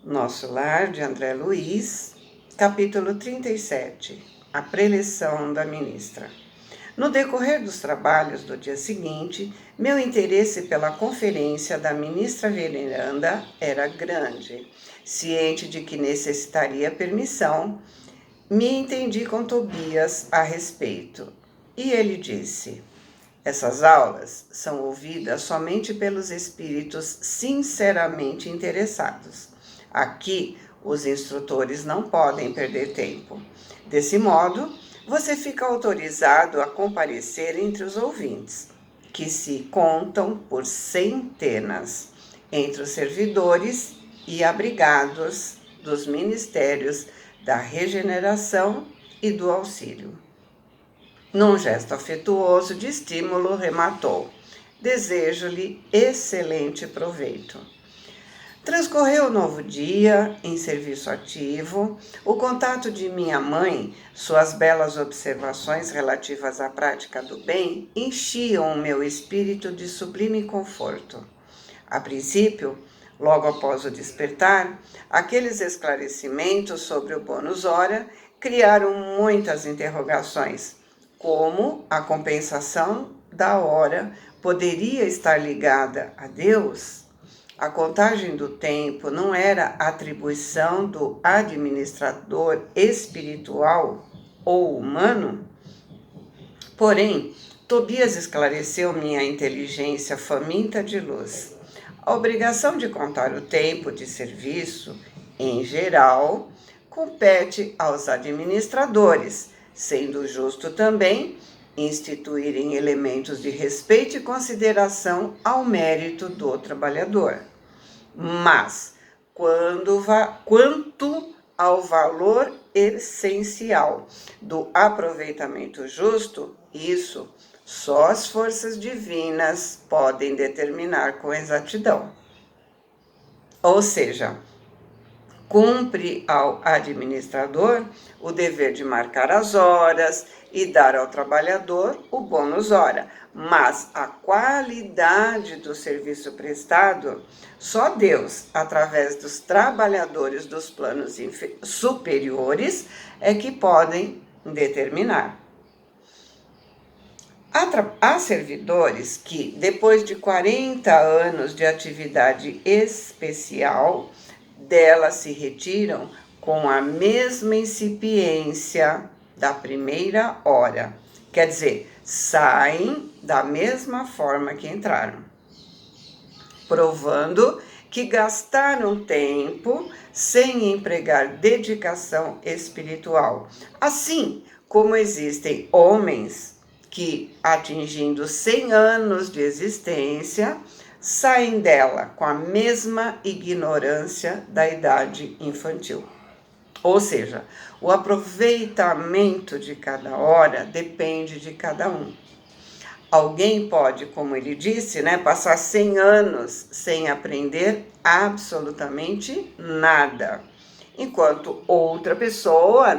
Nosso Lar, de André Luiz, capítulo 37, a preleção da ministra. No decorrer dos trabalhos do dia seguinte, meu interesse pela conferência da ministra veneranda era grande. Ciente de que necessitaria permissão, me entendi com Tobias a respeito. E ele disse: essas aulas são ouvidas somente pelos espíritos sinceramente interessados. Aqui, os instrutores não podem perder tempo. Desse modo, você fica autorizado a comparecer entre os ouvintes, que se contam por centenas, entre os servidores e abrigados dos ministérios da regeneração e do auxílio. Num gesto afetuoso de estímulo, rematou: desejo-lhe excelente proveito. Transcorreu o novo dia em serviço ativo. O contato de minha mãe, suas belas observações relativas à prática do bem, enchiam o meu espírito de sublime conforto. A princípio, logo após o despertar, aqueles esclarecimentos sobre o bônus hora criaram muitas interrogações. Como a compensação da hora poderia estar ligada a Deus? A contagem do tempo não era atribuição do administrador espiritual ou humano? Porém, Tobias esclareceu minha inteligência faminta de luz. A obrigação de contar o tempo de serviço, em geral, compete aos administradores, sendo justo também instituírem elementos de respeito e consideração ao mérito do trabalhador. Mas, quanto ao valor essencial do aproveitamento justo, isso só as forças divinas podem determinar com exatidão. Ou seja, cumpre ao administrador o dever de marcar as horas e dar ao trabalhador o bônus hora, mas a qualidade do serviço prestado, só Deus, através dos trabalhadores dos planos superiores, é que podem determinar. Há servidores que, depois de 40 anos de atividade especial, dela se retiram com a mesma incipiência da primeira hora. Quer dizer, saem da mesma forma que entraram, provando que gastaram tempo sem empregar dedicação espiritual. Assim como existem homens que, atingindo 100 anos de existência, saem dela com a mesma ignorância da idade infantil. Ou seja, o aproveitamento de cada hora depende de cada um. Alguém pode, como ele disse, passar 100 anos sem aprender absolutamente nada, enquanto outra pessoa,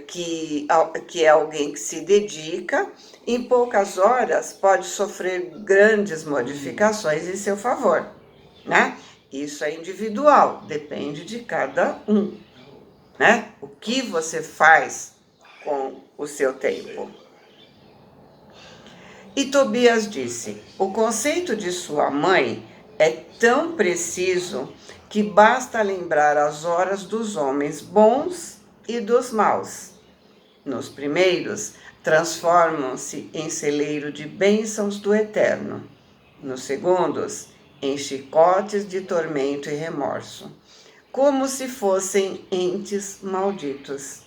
que é alguém que se dedica, em poucas horas pode sofrer grandes modificações em seu favor, Isso é individual, depende de cada um, O que você faz com o seu tempo? E Tobias disse: o conceito de sua mãe é tão preciso que basta lembrar as horas dos homens bons e dos maus. Nos primeiros, transformam-se em celeiro de bênçãos do eterno. Nos segundos, em chicotes de tormento e remorso, como se fossem entes malditos.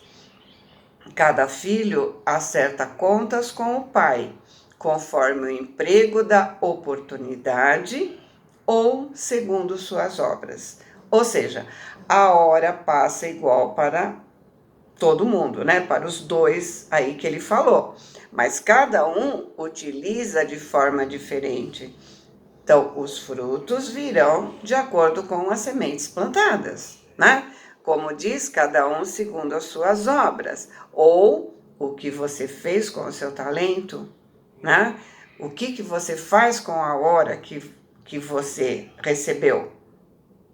Cada filho acerta contas com o pai, conforme o emprego da oportunidade ou segundo suas obras. Ou seja, a hora passa igual para todo mundo, Para os dois aí que ele falou. Mas cada um utiliza de forma diferente. Então, os frutos virão de acordo com as sementes plantadas, Como diz, cada um segundo as suas obras. Ou o que você fez com o seu talento, O que você faz com a hora que você recebeu?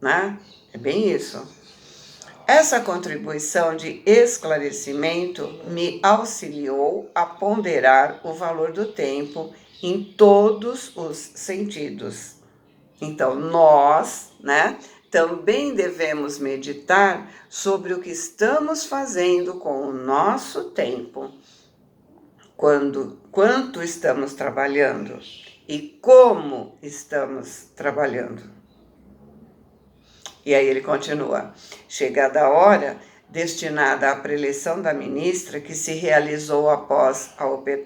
né? É bem isso. Essa contribuição de esclarecimento me auxiliou a ponderar o valor do tempo em todos os sentidos. Então, nós, né, também devemos meditar sobre o que estamos fazendo com o nosso tempo, quanto estamos trabalhando e como estamos trabalhando. E aí ele continua: chegada a hora destinada à preleção da ministra, que se realizou após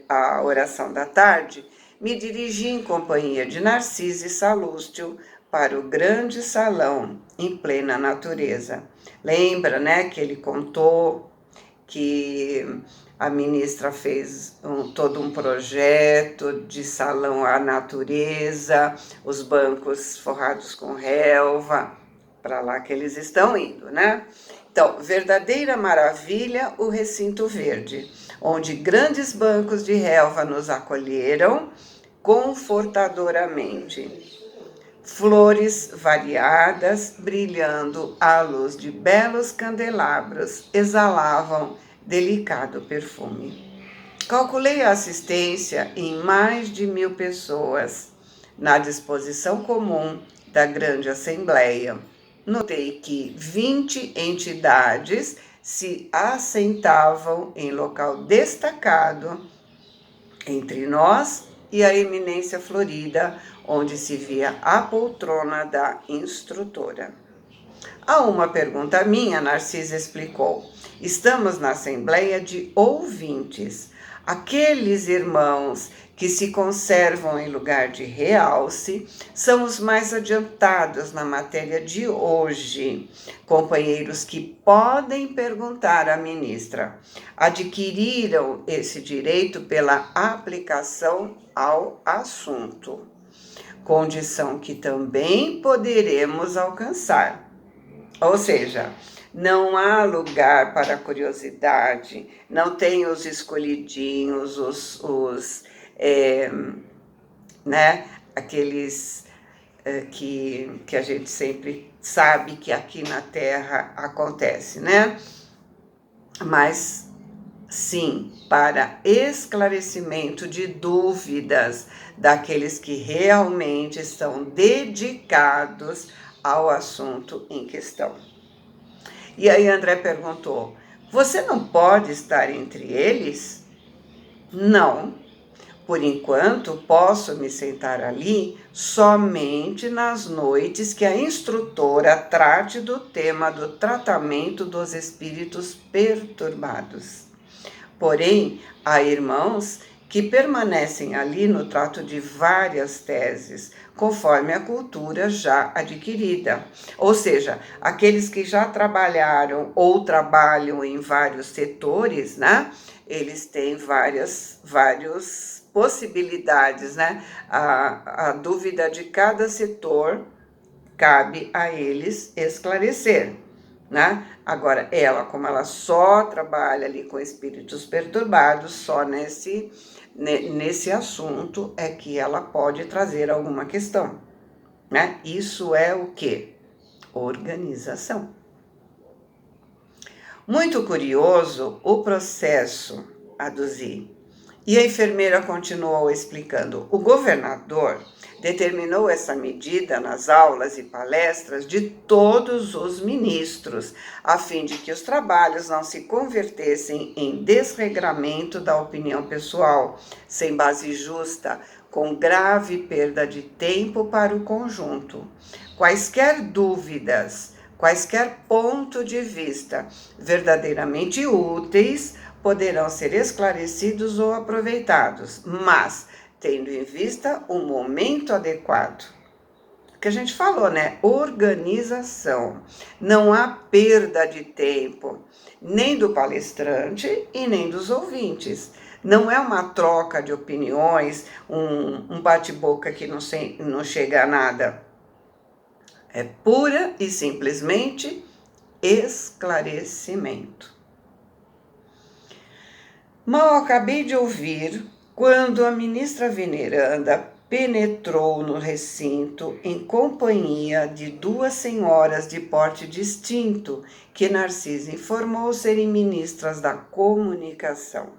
a oração da tarde, me dirigi em companhia de Narciso e Salústio para o grande salão em plena natureza. Lembra, né, que ele contou que a ministra fez todo um projeto de salão à natureza, os bancos forrados com relva, para lá que eles estão indo, né? Então, verdadeira maravilha o recinto verde, onde grandes bancos de relva nos acolheram confortadoramente. Flores variadas, brilhando à luz de belos candelabros, exalavam delicado perfume. Calculei a assistência em mais de 1.000 pessoas, na disposição comum da grande assembleia. Notei que 20 entidades se assentavam em local destacado entre nós e a eminência florida, onde se via a poltrona da instrutora. A uma pergunta minha, Narcisa explicou: estamos na assembleia de ouvintes. Aqueles irmãos que se conservam em lugar de realce são os mais adiantados na matéria de hoje, companheiros que podem perguntar à ministra. Adquiriram esse direito pela aplicação ao assunto, condição que também poderemos alcançar. Ou seja, não há lugar para curiosidade, não tem os escolhidinhos, né, aqueles que a gente sempre sabe que aqui na Terra acontece, né? Mas sim, para esclarecimento de dúvidas daqueles que realmente estão dedicados ao assunto em questão. E aí André perguntou: você não pode estar entre eles? Não. Por enquanto, posso me sentar ali somente nas noites que a instrutora trate do tema do tratamento dos espíritos perturbados. Porém, há irmãos que permanecem ali no trato de várias teses, conforme a cultura já adquirida. Ou seja, aqueles que já trabalharam ou trabalham em vários setores, né? Eles têm várias possibilidades, né? A dúvida de cada setor cabe a eles esclarecer, né? Agora, ela, como ela só trabalha ali com espíritos perturbados, só nesse assunto é que ela pode trazer alguma questão, né? Isso é o quê? Organização. Muito curioso o processo, aduzi. E a enfermeira continuou explicando: o governador determinou essa medida nas aulas e palestras de todos os ministros, a fim de que os trabalhos não se convertessem em desregramento da opinião pessoal, sem base justa, com grave perda de tempo para o conjunto. Quaisquer dúvidas, quaisquer ponto de vista verdadeiramente úteis poderão ser esclarecidos ou aproveitados, mas tendo em vista o momento adequado. O que a gente falou, né? Organização. Não há perda de tempo, nem do palestrante e nem dos ouvintes. Não é uma troca de opiniões, um bate-boca que não chega a nada. É pura e simplesmente esclarecimento. Mal acabei de ouvir quando a ministra veneranda penetrou no recinto em companhia de duas senhoras de porte distinto, que Narciso informou serem ministras da comunicação.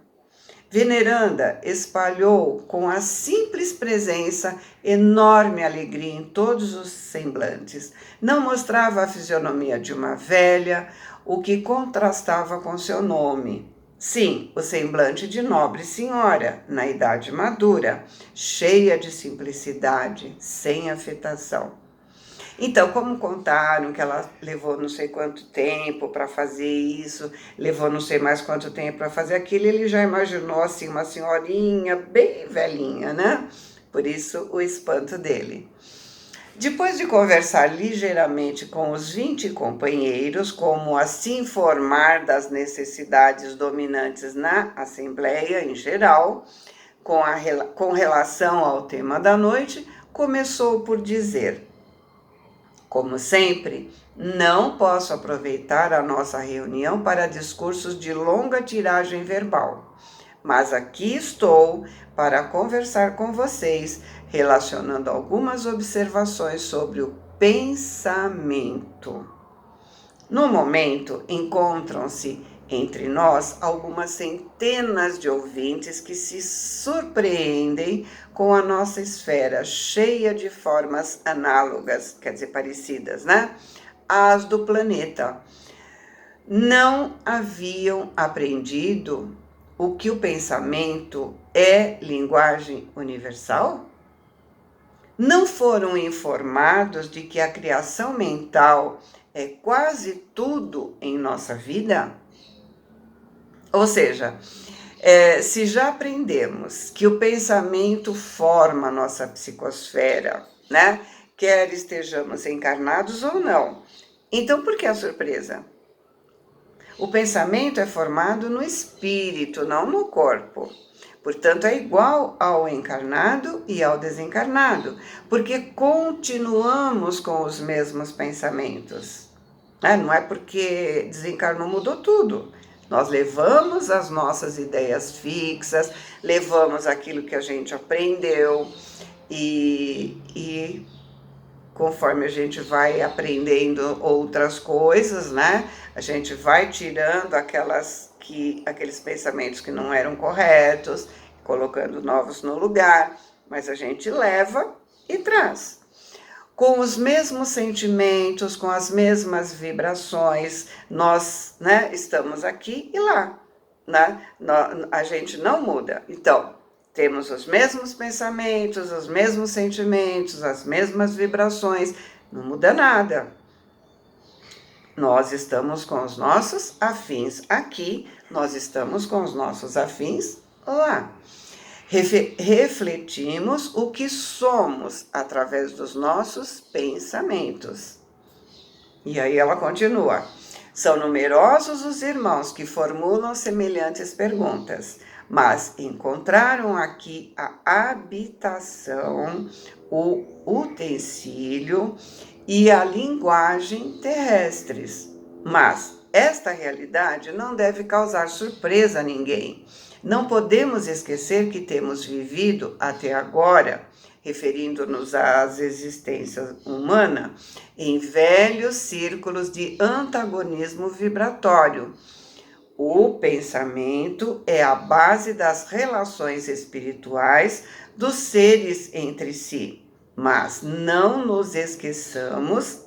Veneranda espalhou com a simples presença enorme alegria em todos os semblantes. Não mostrava a fisionomia de uma velha, o que contrastava com seu nome. Sim, o semblante de nobre senhora, na idade madura, cheia de simplicidade, sem afetação. Então, como contaram que ela levou não sei quanto tempo para fazer isso, levou não sei mais quanto tempo para fazer aquilo, ele já imaginou assim uma senhorinha bem velhinha, né? Por isso o espanto dele. Depois de conversar ligeiramente com os 20 companheiros, como a se informar das necessidades dominantes na Assembleia em geral, com relação ao tema da noite, começou por dizer: como sempre, não posso aproveitar a nossa reunião para discursos de longa tiragem verbal, mas aqui estou para conversar com vocês, relacionando algumas observações sobre o pensamento. No momento, encontram-se entre nós algumas centenas de ouvintes que se surpreendem com a nossa esfera cheia de formas análogas, quer dizer, parecidas, né? Às do planeta. Não haviam aprendido o que o pensamento é linguagem universal? Não foram informados de que a criação mental é quase tudo em nossa vida? Ou seja, se já aprendemos que o pensamento forma a nossa psicosfera, né? Quer estejamos encarnados ou não. Então, por que a surpresa? O pensamento é formado no espírito, não no corpo. Portanto, é igual ao encarnado e ao desencarnado, porque continuamos com os mesmos pensamentos. Não é porque desencarnou, mudou tudo. Nós levamos as nossas ideias fixas, levamos aquilo que a gente aprendeu e conforme a gente vai aprendendo outras coisas, né? A gente vai tirando aqueles pensamentos que não eram corretos, colocando novos no lugar, mas a gente leva e traz. Com os mesmos sentimentos, com as mesmas vibrações, nós, né, estamos aqui e lá, né? A gente não muda. Então, temos os mesmos pensamentos, os mesmos sentimentos, as mesmas vibrações, não muda nada. Nós estamos com os nossos afins aqui, nós estamos com os nossos afins lá. Refletimos o que somos através dos nossos pensamentos. E aí ela continua. São numerosos os irmãos que formulam semelhantes perguntas, mas encontraram aqui a habitação, o utensílio e a linguagem terrestres. Mas esta realidade não deve causar surpresa a ninguém. Não podemos esquecer que temos vivido até agora, referindo-nos às existências humanas, em velhos círculos de antagonismo vibratório. O pensamento é a base das relações espirituais dos seres entre si, mas não nos esqueçamos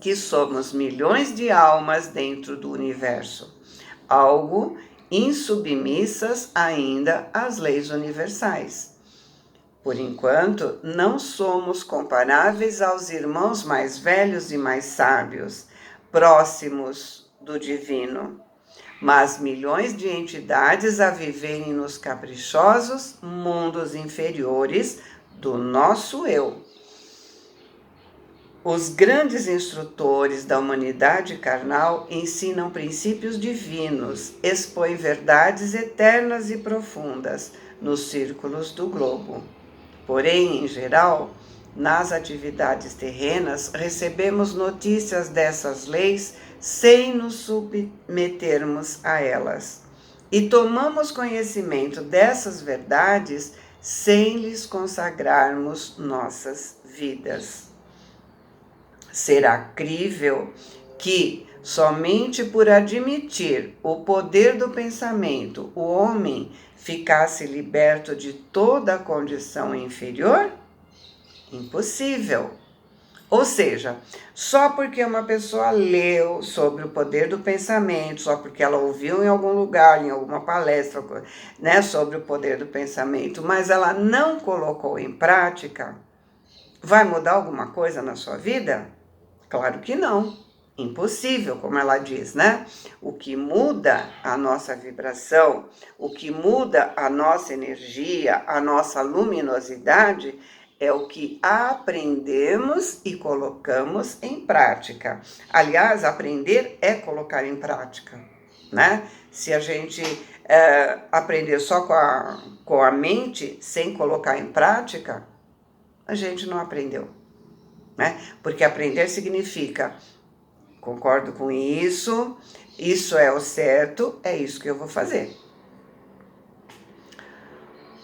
que somos milhões de almas dentro do universo, algo insubmissas ainda às leis universais. Por enquanto, não somos comparáveis aos irmãos mais velhos e mais sábios, próximos do divino, mas milhões de entidades a viverem nos caprichosos mundos inferiores do nosso eu. Os grandes instrutores da humanidade carnal ensinam princípios divinos, expõem verdades eternas e profundas nos círculos do globo. Porém, em geral, nas atividades terrenas, recebemos notícias dessas leis sem nos submetermos a elas. E tomamos conhecimento dessas verdades sem lhes consagrarmos nossas vidas. Será crível que, somente por admitir o poder do pensamento, o homem ficasse liberto de toda a condição inferior? Impossível. Ou seja, só porque uma pessoa leu sobre o poder do pensamento, só porque ela ouviu em algum lugar, em alguma palestra, né, sobre o poder do pensamento, mas ela não colocou em prática, vai mudar alguma coisa na sua vida? Claro que não. Impossível, como ela diz, né? O que muda a nossa vibração, o que muda a nossa energia, a nossa luminosidade, é o que aprendemos e colocamos em prática. Aliás, aprender é colocar em prática, né? Se a gente aprender só com a mente, sem colocar em prática, a gente não aprendeu, né? Porque aprender significa, concordo com isso, isso é o certo, é isso que eu vou fazer.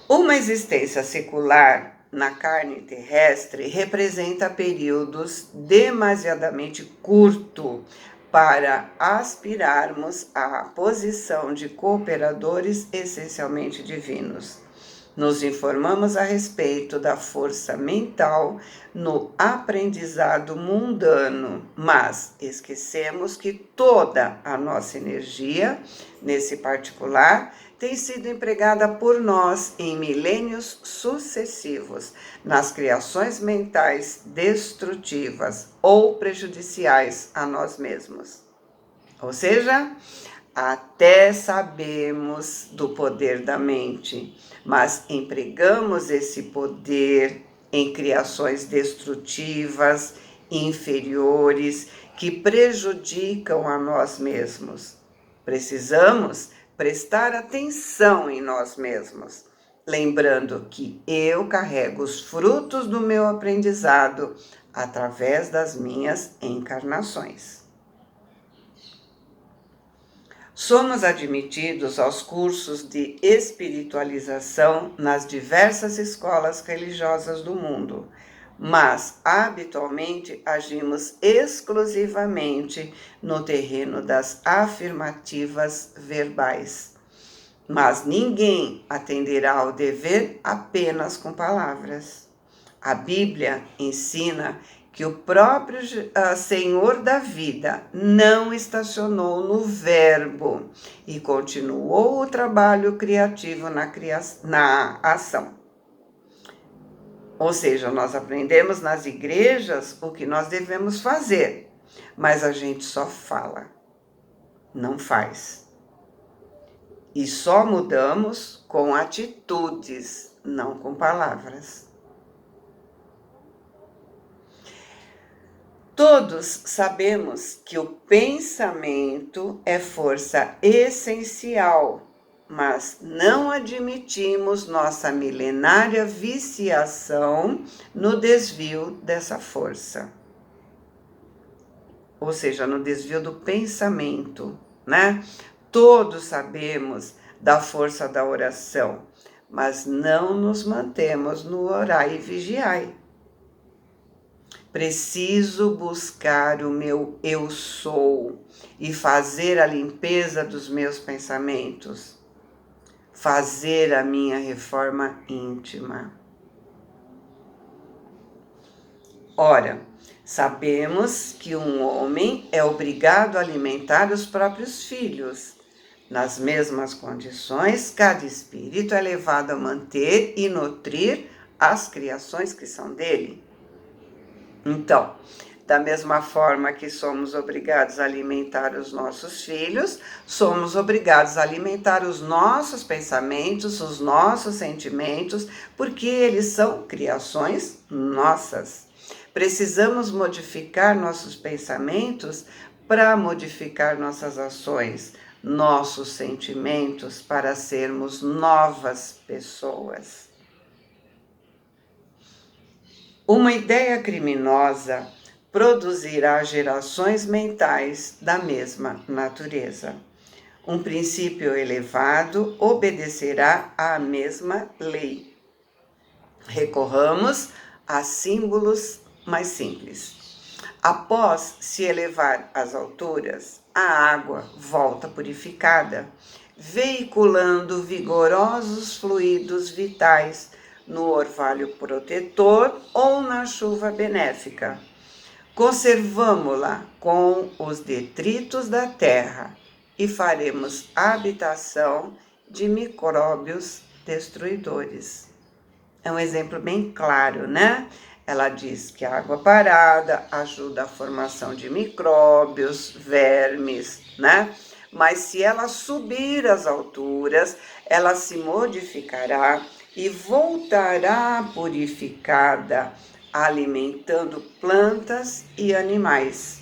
Uma existência secular na carne terrestre representa períodos demasiadamente curtos para aspirarmos à posição de cooperadores essencialmente divinos. Nos informamos a respeito da força mental no aprendizado mundano, mas esquecemos que toda a nossa energia, nesse particular, tem sido empregada por nós em milênios sucessivos nas criações mentais destrutivas ou prejudiciais a nós mesmos. Ou seja, até sabemos do poder da mente, mas empregamos esse poder em criações destrutivas, inferiores, que prejudicam a nós mesmos. Precisamos prestar atenção em nós mesmos, lembrando que eu carrego os frutos do meu aprendizado através das minhas encarnações. Somos admitidos aos cursos de espiritualização nas diversas escolas religiosas do mundo, mas habitualmente agimos exclusivamente no terreno das afirmativas verbais. Mas ninguém atenderá ao dever apenas com palavras. A Bíblia ensina que o próprio Senhor da vida não estacionou no verbo e continuou o trabalho criativo na ação. Ou seja, nós aprendemos nas igrejas o que nós devemos fazer, mas a gente só fala, não faz. E só mudamos com atitudes, não com palavras. Todos sabemos que o pensamento é força essencial, mas não admitimos nossa milenária viciação no desvio dessa força. Ou seja, no desvio do pensamento, né? Todos sabemos da força da oração, mas não nos mantemos no orai e vigiai. Preciso buscar o meu eu sou e fazer a limpeza dos meus pensamentos, fazer a minha reforma íntima. Ora, sabemos que um homem é obrigado a alimentar os próprios filhos. Nas mesmas condições, cada espírito é levado a manter e nutrir as criações que são dele. Então, da mesma forma que somos obrigados a alimentar os nossos filhos, somos obrigados a alimentar os nossos pensamentos, os nossos sentimentos, porque eles são criações nossas. Precisamos modificar nossos pensamentos para modificar nossas ações, nossos sentimentos para sermos novas pessoas. Uma ideia criminosa produzirá gerações mentais da mesma natureza. Um princípio elevado obedecerá à mesma lei. Recorramos a símbolos mais simples. Após se elevar às alturas, a água volta purificada, veiculando vigorosos fluidos vitais no orvalho protetor ou na chuva benéfica. Conservamo-la com os detritos da terra e faremos habitação de micróbios destruidores. É um exemplo bem claro, né? Ela diz que a água parada ajuda a formação de micróbios, vermes, né? Mas se ela subir às alturas, ela se modificará e voltará purificada, alimentando plantas e animais.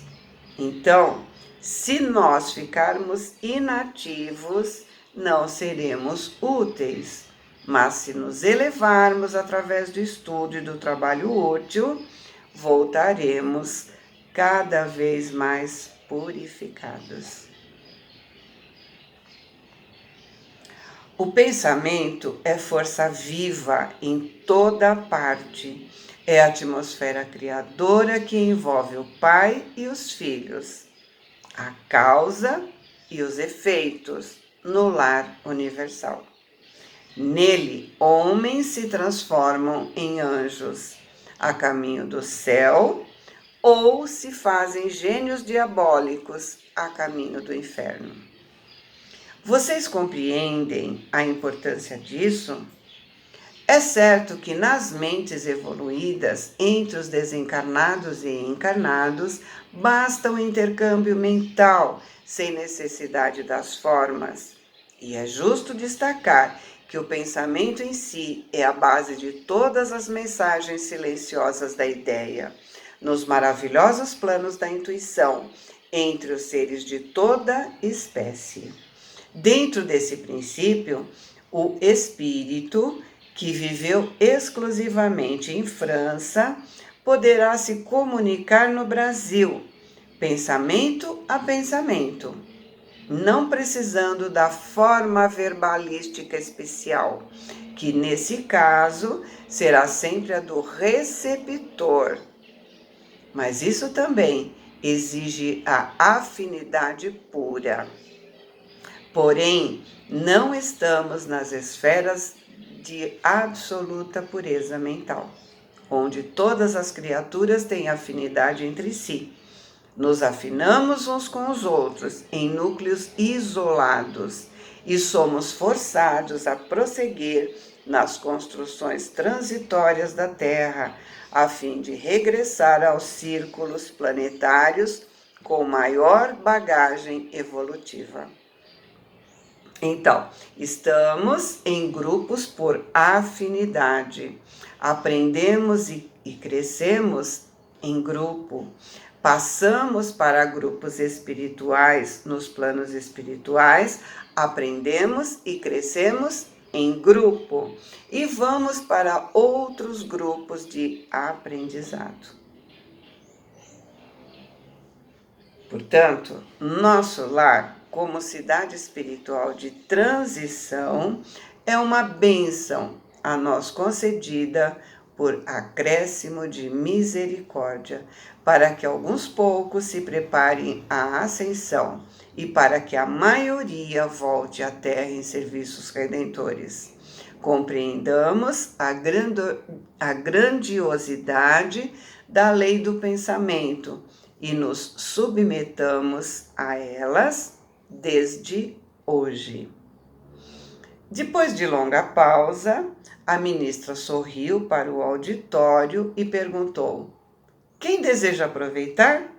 Então, se nós ficarmos inativos, não seremos úteis. Mas se nos elevarmos através do estudo e do trabalho útil, voltaremos cada vez mais purificados. O pensamento é força viva em toda parte. É a atmosfera criadora que envolve o pai e os filhos, a causa e os efeitos no lar universal. Nele, homens se transformam em anjos a caminho do céu ou se fazem gênios diabólicos a caminho do inferno. Vocês compreendem a importância disso? É certo que nas mentes evoluídas, entre os desencarnados e encarnados, basta o intercâmbio mental, sem necessidade das formas. E é justo destacar que o pensamento em si é a base de todas as mensagens silenciosas da ideia, nos maravilhosos planos da intuição, entre os seres de toda espécie. Dentro desse princípio, o espírito, que viveu exclusivamente em França, poderá se comunicar no Brasil, pensamento a pensamento, não precisando da forma verbalística especial, que nesse caso será sempre a do receptor. Mas isso também exige a afinidade pura. Porém, não estamos nas esferas de absoluta pureza mental, onde todas as criaturas têm afinidade entre si. Nos afinamos uns com os outros em núcleos isolados e somos forçados a prosseguir nas construções transitórias da Terra, a fim de regressar aos círculos planetários com maior bagagem evolutiva. Então, estamos em grupos por afinidade. Aprendemos e crescemos em grupo. Passamos para grupos espirituais, nos planos espirituais, aprendemos e crescemos em grupo. E vamos para outros grupos de aprendizado. Portanto, nosso lar, como cidade espiritual de transição, é uma bênção a nós concedida por acréscimo de misericórdia, para que alguns poucos se preparem à ascensão e para que a maioria volte à Terra em serviços redentores. Compreendamos a grandiosidade da lei do pensamento e nos submetamos a elas desde hoje. Depois de longa pausa, a ministra sorriu para o auditório e perguntou: quem deseja aproveitar?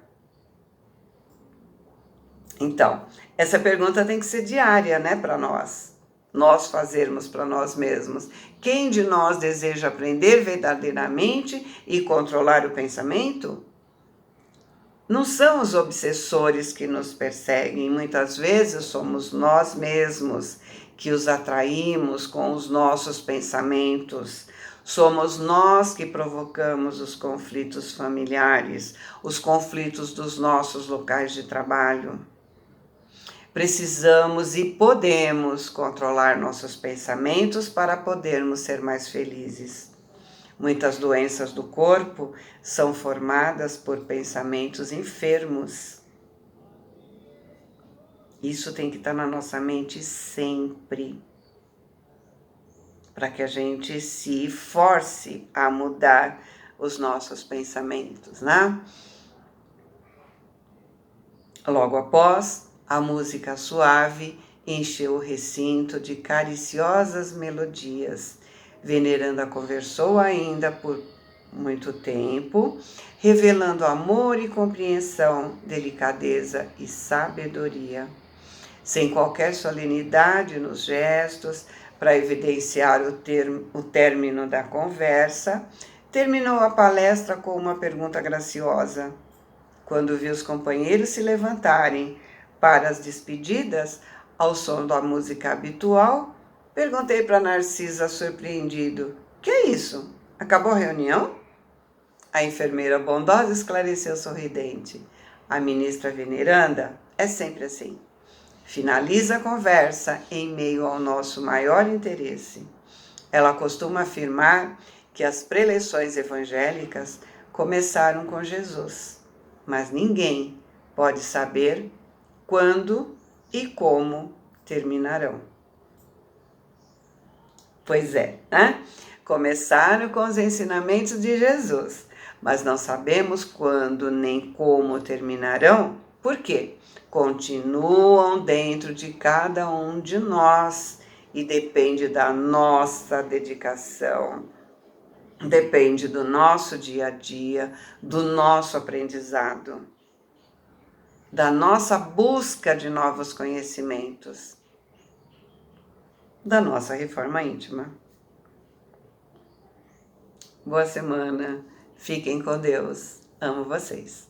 Então, essa pergunta tem que ser diária, né, para nós fazermos para nós mesmos. Quem de nós deseja aprender verdadeiramente e controlar o pensamento? Não são os obsessores que nos perseguem, muitas vezes somos nós mesmos que os atraímos com os nossos pensamentos. Somos nós que provocamos os conflitos familiares, os conflitos dos nossos locais de trabalho. Precisamos e podemos controlar nossos pensamentos para podermos ser mais felizes. Muitas doenças do corpo são formadas por pensamentos enfermos. Isso tem que estar na nossa mente sempre, para que a gente se force a mudar os nossos pensamentos, né? Logo após, a música suave encheu o recinto de cariciosas melodias. Veneranda conversou ainda por muito tempo, revelando amor e compreensão, delicadeza e sabedoria. Sem qualquer solenidade nos gestos, para evidenciar o término da conversa, terminou a palestra com uma pergunta graciosa. Quando vi os companheiros se levantarem para as despedidas, ao som da música habitual, perguntei para Narcisa surpreendido: "Que é isso? Acabou a reunião?" A enfermeira bondosa esclareceu sorridente: "A ministra veneranda é sempre assim. Finaliza a conversa em meio ao nosso maior interesse. Ela costuma afirmar que as preleções evangélicas começaram com Jesus, mas ninguém pode saber quando e como terminarão." Pois é, né? Começaram com os ensinamentos de Jesus, mas não sabemos quando nem como terminarão. Por quê? Continuam dentro de cada um de nós e depende da nossa dedicação, depende do nosso dia a dia, do nosso aprendizado, da nossa busca de novos conhecimentos, da nossa reforma íntima. Boa semana, fiquem com Deus, amo vocês.